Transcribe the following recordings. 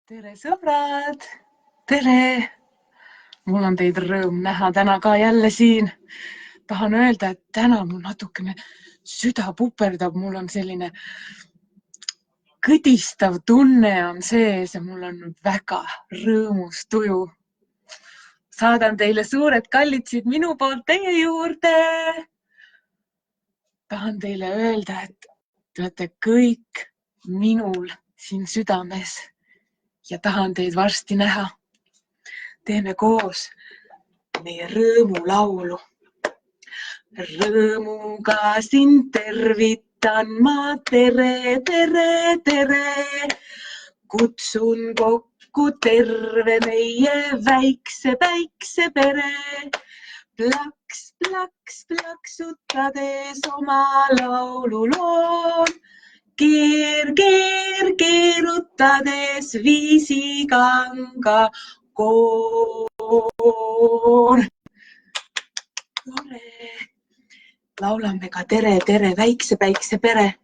Tere sõbrad! Tere! Mul on teid rõõm näha täna ka jälle siin. Tahan öelda, et täna mul natukene süda puperdab. Mul on selline kõdistav tunne on sees ja mul on väga rõõmus tuju. Saadan teile suured kallitsid minu poolt teie juurde. Tahan teile öelda, et te olete kõik minul siin südames. Ja tahan teid varsti näha. Teeme koos meie rõõmulaulu. Rõõmuga sind tervitan ma, tere, tere, tere. Kutsun kokku terve meie väikse päiksepere. Plaks, plaks, plaksutades oma laulu loon. Keer, keer, keerutades viisikanga koor. Tore. Laulame ka tere, tere, väikse päiksepere.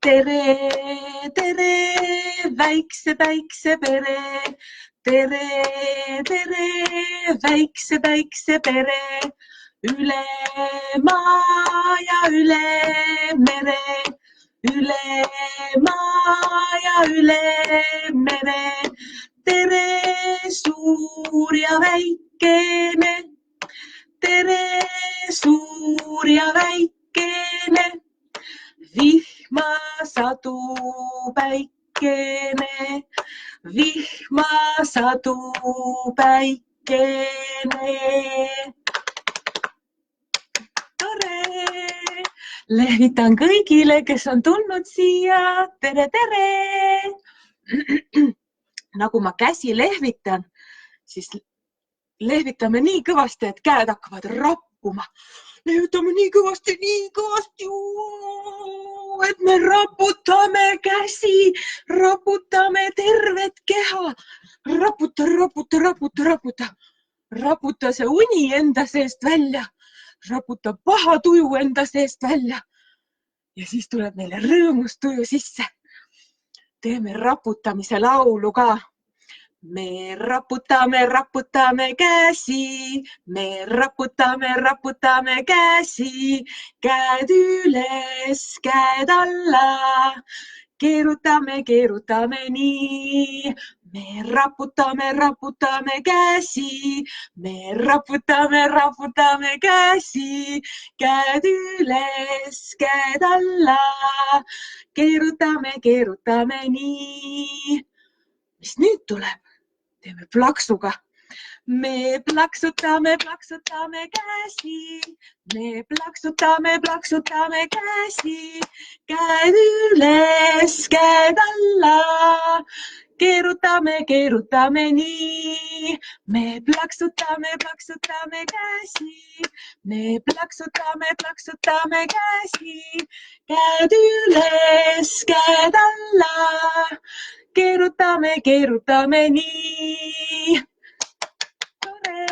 Tere, tere, väikse päiksepere. Tere, tere, väikse päiksepere. Üle maa ja üle mere, üle maa ja üle mere. Tere, suur ja väikene, tere, suur ja väikene. Vihma sadu päikene, vihma sadu päikene. Lehvitan kõigile, kes on tulnud siia. Tere, tere! Nagu ma käsi lehvitan, siis lehvitame nii kõvasti, et käed hakkavad rappuma. Lehvitame nii kõvasti, et me raputame käsi, raputame tervet keha. Raputa, raputa, raputa, raputa. Raputa see uni enda seest välja. Raputa paha tuju enda seest välja ja siis tuleb meile rõõmus tuju sisse. Teeme raputamise laulu ka. Me raputame, raputame käsi, me raputame, raputame käsi, käed üles, käed alla, keerutame, keerutame nii. Me raputame, raputame käsi, me raputame, raputame käsi, käed üles, käed alla, keerutame, keerutame nii. Mis nüüd tuleb? Teeme plaksuga. Me plaksutame, plaksutame käsi, me plaksutame, plaksutame käsi, käed üles, käed alla. Keerutame, keerutame nii. Me plaksutame, plaksutame käsi. Me plaksutame, plaksutame käsi. Käed üles, käed alla. Keerutame, keerutame nii. Tore!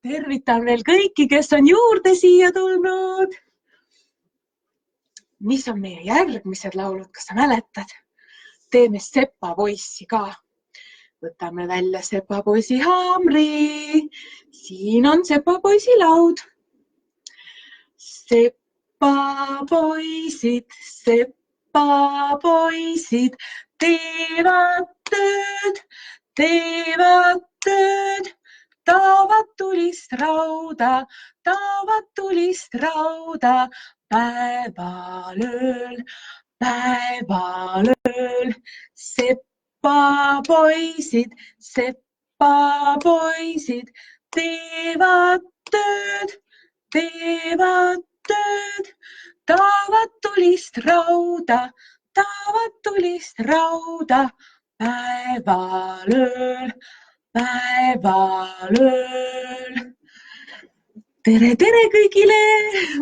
Tervitan veel kõiki, kes on juurde siia tulnud. Mis on meie järgmised laulud, kas sa mäletad? Teeme sepapoissi ka. Võtame välja sepapoisi haamri. Siin on sepapoisi laud. Sepapoisid, sepapoisid teevad tööd, taavad tulist rauda, päevalööl. Päevalööl sepapoisid teevad tööd, taavad tulist rauda, päevalööl. Tere, tere kõigile!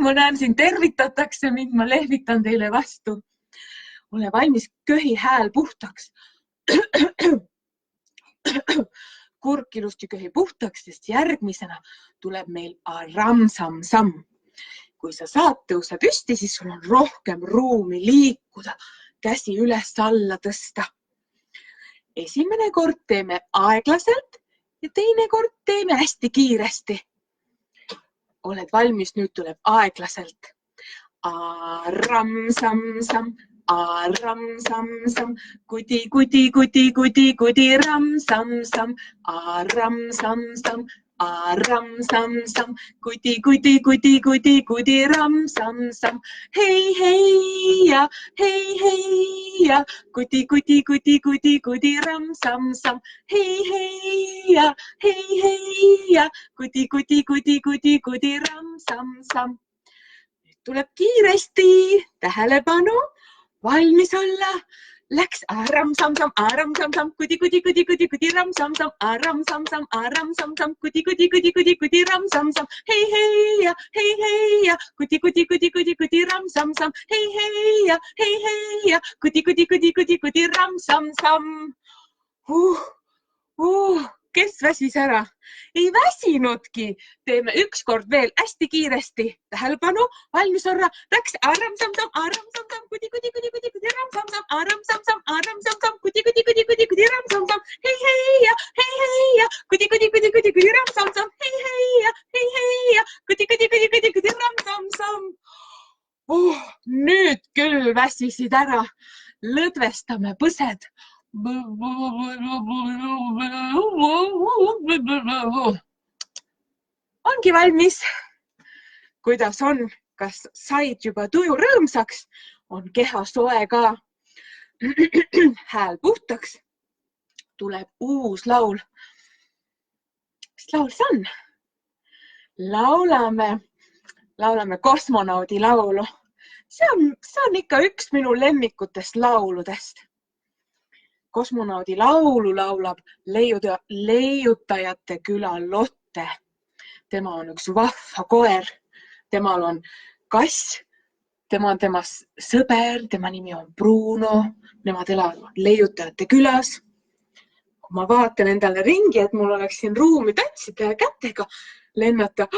Ma näen, siin tervitatakse mind, ma lehvitan teile vastu. Ole valmis, köhi hääl puhtaks. Kurk ilusti köhi puhtaks, sest järgmisena tuleb meil aram-sam-sam. Kui sa saad tõusta püsti, siis sul on rohkem ruumi liikuda. käsi üles-alla tõsta. Esimene kord teeme aeglaselt ja teine kord teeme hästi kiiresti. Oled valmis? Nüüd tuleb aeglaselt. Aram, sam, sam, aram, sam, sam, kudi, kudi, kudi, kudi, kudi, ram, sam, sam, aram, sam, sam, aram, sam, sam, kudi, kudi, kudi, kudi, kudi, ram, sam, sam, hei, hei ja, kudi, kudi, kudi, kudi, kudi, ram, sam, sam, hei ja, kudi, kudi, kudi, kudi, kudi, ram, sam, sam. Tuleb kiiresti, tähelepanu, valmis olla. Läks aram, sam, sam, kudi, kudi, kudi, kudi, kudi, ram, sam, sam, aram, sam, sam, kudi, kudi, kudi, kudi, kudi, ram, sam, sam, hei ja, kudi, kudi, kudi, kudi, kudi, ram, sam, sam, hei ja, kudi, kudi, kudi, kudi, kudi, ram, sam, sam. Kes väsis ära? Ei väsinudki. Teeme üks kord veel hästi kiiresti. Tähelepanu, valmis olla. Läks aram, sam, sam, kudi, kudi, kudi, kudi, kudi, ram, sam, sam, aram, sam, sam, kudi, kudi, kudi, kudi, kudi, ram, sam, sam, hei ja, kudi, kudi, kudi, kudi, kudi, ram, sam, sam, hei ja, kudi, kudi, kudi, kudi, kudi, ram, sam, sam. Nüüd küll väsisid ära. Lõdvestame põsed. Ongi valmis. Kuidas on? Kas said juba tuju rõõmsaks? On keha soe ka. Hääl puhtaks. Tuleb uus laul. Mis laul see on? Laulame kosmonaudi laulu. See on ikka üks minu lemmikutest lauludest. Kosmonaudi laulu laulab leiutajate küla Lotte. Tema on üks vahva koer. Temal on kass. Tema on tema sõber. Tema nimi on Bruno. Nemad elavad leiutajate külas. Kui ma vaatan endale ringi, et mul oleks siin ruumi tatsida ja kätega lennata.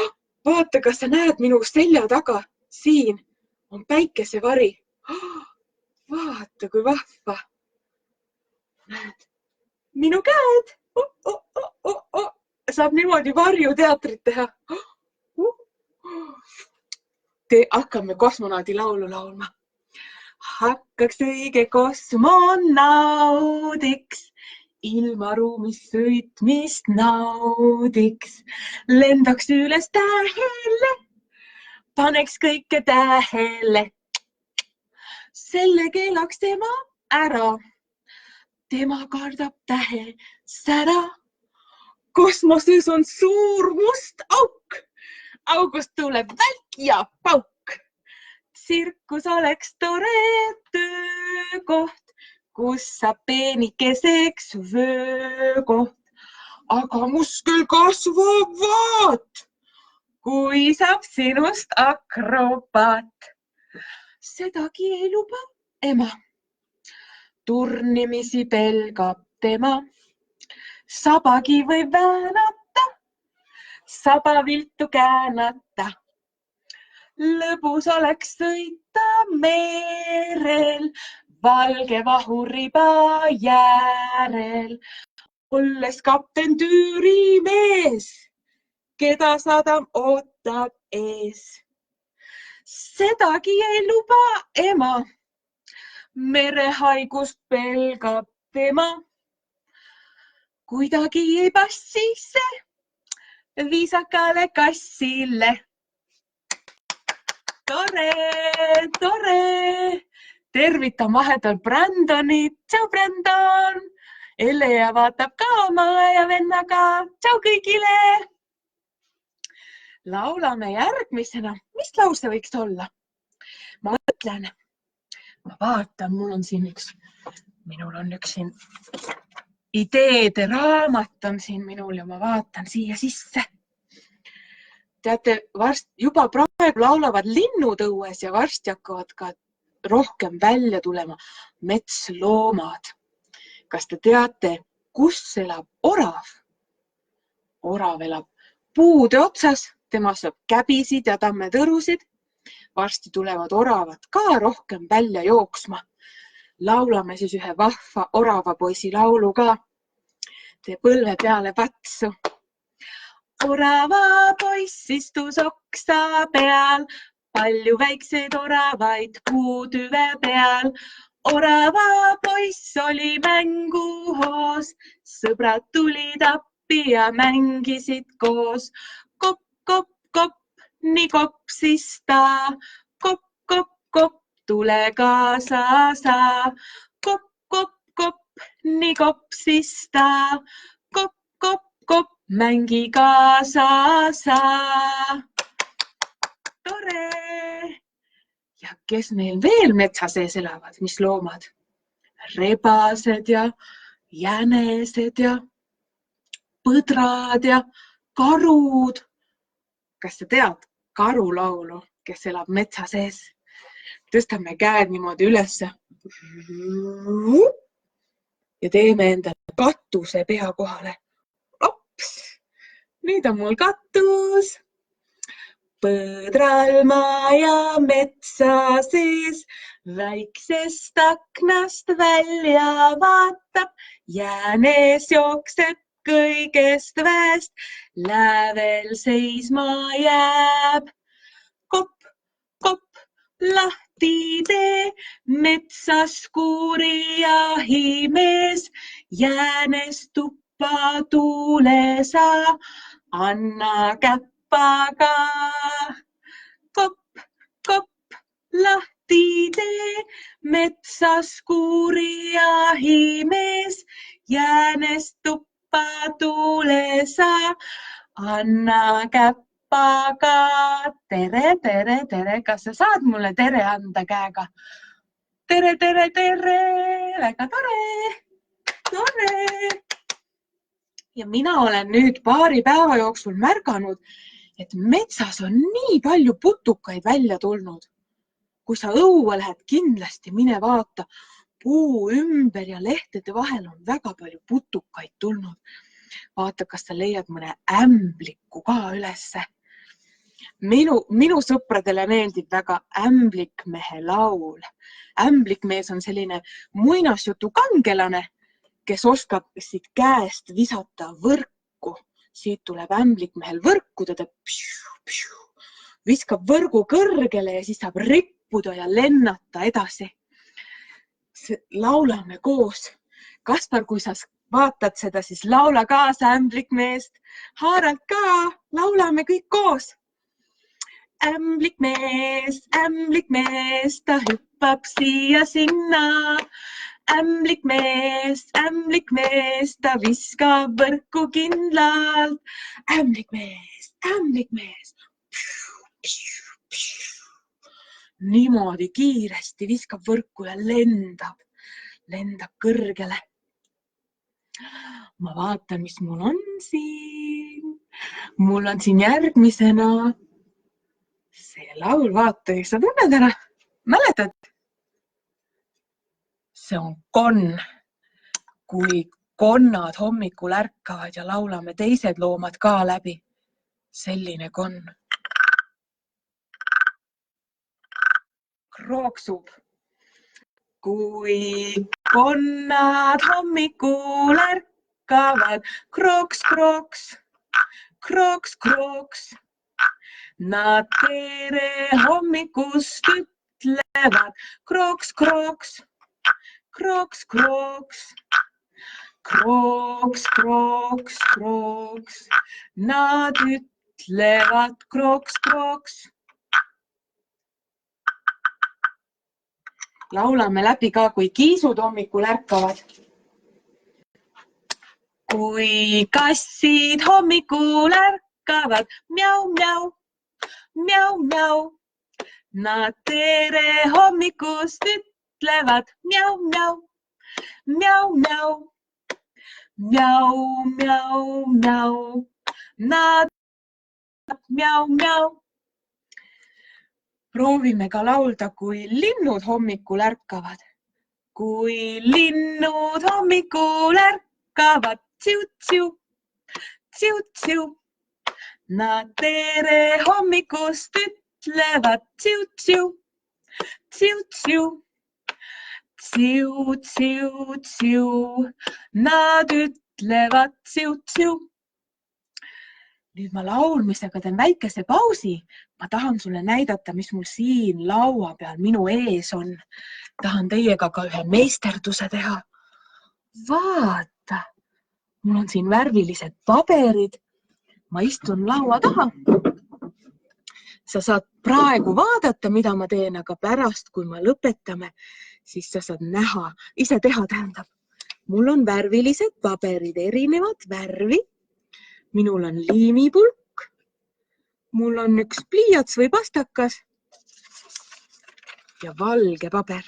Vaata, kas sa näed minu selja taga. Siin on päikesevari. Vaata, kui vahva. Näed, minu käed. Saab niimoodi varjuteatrit teha. Hakkame kosmonaudi laulu laulma. Hakkaks õige kosmonaudiks, ilmaruumis sõitmist naudiks. Lendaks üles tähele, paneks kõike tähele. Selle keelaks tema ära. Tema kardab tähe sära. Kosmoses on suur must auk. August tuleb välk ja pauk. Tsirkus oleks tore töökoht, kus saab peenikeseks vöökoht. Aga muskel kasvab vaat, kui saab sinust akrobaat. Sedagi ei luba ema. Turnimisi pelgab tema. Sabagi võib väänata, saba viltu käänata. Lõbus oleks sõita merel, valge vahuriba jäärel. Olles kapten tüürimees, keda sadam ootab ees. Sedagi ei luba ema. Merehaigust pelgab tema. Kuidagi ei passi see viisakale kassile. Tore. Tervitan vahepeal Brandonit. Tšau, Brandon. Elea vaatab ka oma ja vennaga. Tšau kõigile. Laulame järgmisena. Mis laul see võiks olla? Ma mõtlen. Ma vaatan, minul on üks siin ideede raamat on siin minul ja ma vaatan siia sisse. Teate, juba praegu laulavad linnud õues ja varsti hakkavad ka rohkem välja tulema metsloomad. Kas te teate, kus elab orav? Orav elab puude otsas, tema saab käbisid ja tammetõrusid. Varsti tulevad oravad ka rohkem välja jooksma. Laulame siis ühe vahva oravapoisi laulu ka. Tee põlve peale patsu. Oravapoiss istus oksa peal, palju väikseid oravaid puutüve peal. Oravapoiss oli mänguhoos, sõbrad tulid appi ja mängisid koos. Kopp, kopp, kopp, nii kopsis ta. Kopp, kopp, kopp, tule kaasa sa. Kopp, kopp, kopp, nii kopsis ta. Kopp, kopp, kopp, mängi kaasa sa. Tore! Ja kes meil veel metsa sees elavad, mis loomad? Rebased ja jänesed ja põdrad ja karud. Kas sa tead karulaulu, kes elab metsa sees? Tõstame käed niimoodi ülesse. Ja teeme endale katuse pea kohale. Ops! Nüüd on mul katus. Põdral maja metsa sees, väiksest aknast välja vaatab, jänes jookseb kõigest väest, lävel seisma jääb. Kopp, kopp, lahti tee, metsas kuuri jahimees, jänes tuppa tuule sa, anna käppaga. Kopp, kopp, lahti tee, metsas kuuri jahimees, jänes tuppa tuule sa, anna käppaga. Tere, tere, tere. Kas sa saad mulle tere anda käega? Tere, tere, tere. Väga tore. Tore. Ja mina olen nüüd paari päeva jooksul märganud, et metsas on nii palju putukaid välja tulnud. Kui sa õue lähed, kindlasti mine vaata. Puu ümber ja lehtede vahel on väga palju putukaid tulnud. Vaata, kas sa leiad mõne ämbliku ka ülesse. Minu sõpradele meeldib väga ämblikmehe laul. Ämblikmees on selline muinasjutu kangelane, kes oskab siit käest visata võrku. Siit tuleb ämblikmehel võrku, ta viskab võrgu kõrgele ja siis saab rippuda ja lennata edasi. Laulame koos. Kaspar, kui sa vaatad seda, siis laula kaasa ämblikmeest. Haaralt ka, laulame kõik koos. Ämblikmees, ta hüppab siia sinna. Ämblikmees, ta viskab võrku kindlalt. Ämblikmees. Niimoodi kiiresti viskab võrku ja lendab kõrgele. Ma vaatan, mis mul on siin. Mul on siin järgmisena see laul, vaata, sa tunned ära. Mäletad? See on konn. Kui konnad hommikul ärkavad ja laulame teised loomad ka läbi. Selline konn. Krooksub. Kui konnad hommikul ärkavad, krooks, krooks, krooks, krooks. Nad tere hommikust ütlevad, krooks, krooks, krooks, krooks, krooks, krooks, krooks. Nad ütlevad, krooks, krooks. Laulame läbi ka, kui kiisud hommikul ärkavad. Kui kassid hommikul ärkavad, mjau, mjau, mjau, mjau. Nad tere hommikust ütlevad, mjau, mjau, mjau, mjau, mjau, mjau, mjau. Nad mjau, mjau. Proovime ka laulda, kui linnud hommikul ärkavad. Kui linnud hommikul ärkavad, tsiu, tsiu, tsiu, tsiu. Nad tere hommikust ütlevad, tsiu, tsiu, tsiu, tsiu, tsiu, tsiu, tsiu. Nad ütlevad tsiu, tsiu. Nüüd ma laulmisega teen väikese pausi. Ma tahan sulle näidata, mis mul siin laua peal minu ees on. Tahan teiega ka ühe meisterduse teha. Vaata, mul on siin värvilised paberid. Ma istun laua taha. Sa saad praegu vaadata, mida ma teen, aga pärast, kui me lõpetame, siis sa saad näha, ise teha tähendab. Mul on värvilised paberid, erinevad värvi. Minul on liimipulk. Mul on üks pliiats või pastakas ja valge paber.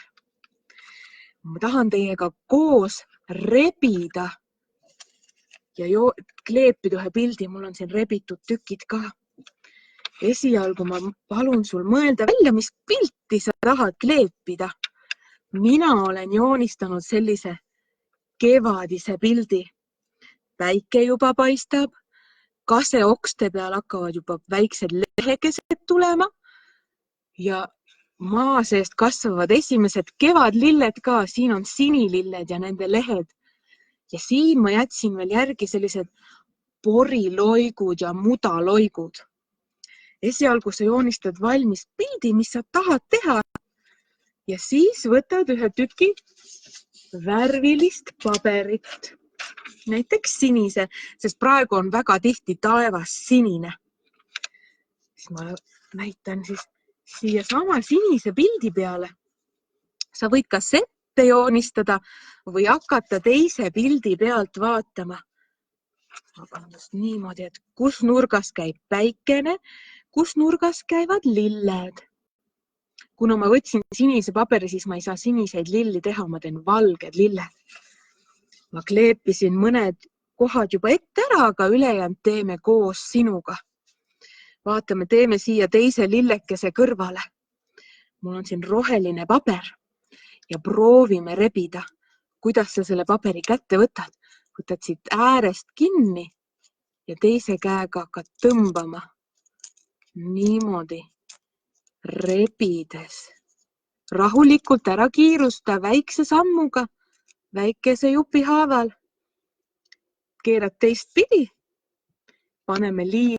Ma tahan teiega koos rebida ja kleepida ühe pildi. Mul on siin rebitud tükid ka. Esialgu ma palun sul mõelda välja, mis pilti sa tahad kleepida. Mina olen joonistanud sellise kevadise pildi. Päike juba paistab. Kaseokste peal hakkavad juba väiksed lehekesed tulema ja maa seest kasvavad esimesed kevadlilled ka. Siin on sinililled ja nende lehed. Ja siin ma jätsin veel järgi sellised poriloigud ja mudaloigud. Esialgu sa joonistad valmis pildi, mis sa tahad teha ja siis võtad ühe tüki värvilist paberit. Näiteks sinise, sest praegu on väga tihti taevas sinine. Siis ma näitan siis siia sama sinise pildi peale. Sa võid kas ette joonistada või hakata teise pildi pealt vaatama. Vabandust, niimoodi, et kus nurgas käib päikene, kus nurgas käivad lilled. Kuna ma võtsin sinise paberi, siis ma ei saa siniseid lilli teha, ma teen valged lilled. Ma kleepisin mõned kohad juba ette ära, aga ülejäänud teeme koos sinuga. Vaatame, teeme siia teise lillekese kõrvale. Mul on siin roheline paber ja proovime rebida. Kuidas sa selle paberi kätte võtad? Võtad siit äärest kinni ja teise käega hakkad tõmbama. Niimoodi rebides. Rahulikult ära kiirusta väikse sammuga. Väikese jupi haaval. Keerad teist pidi. Paneme liimi.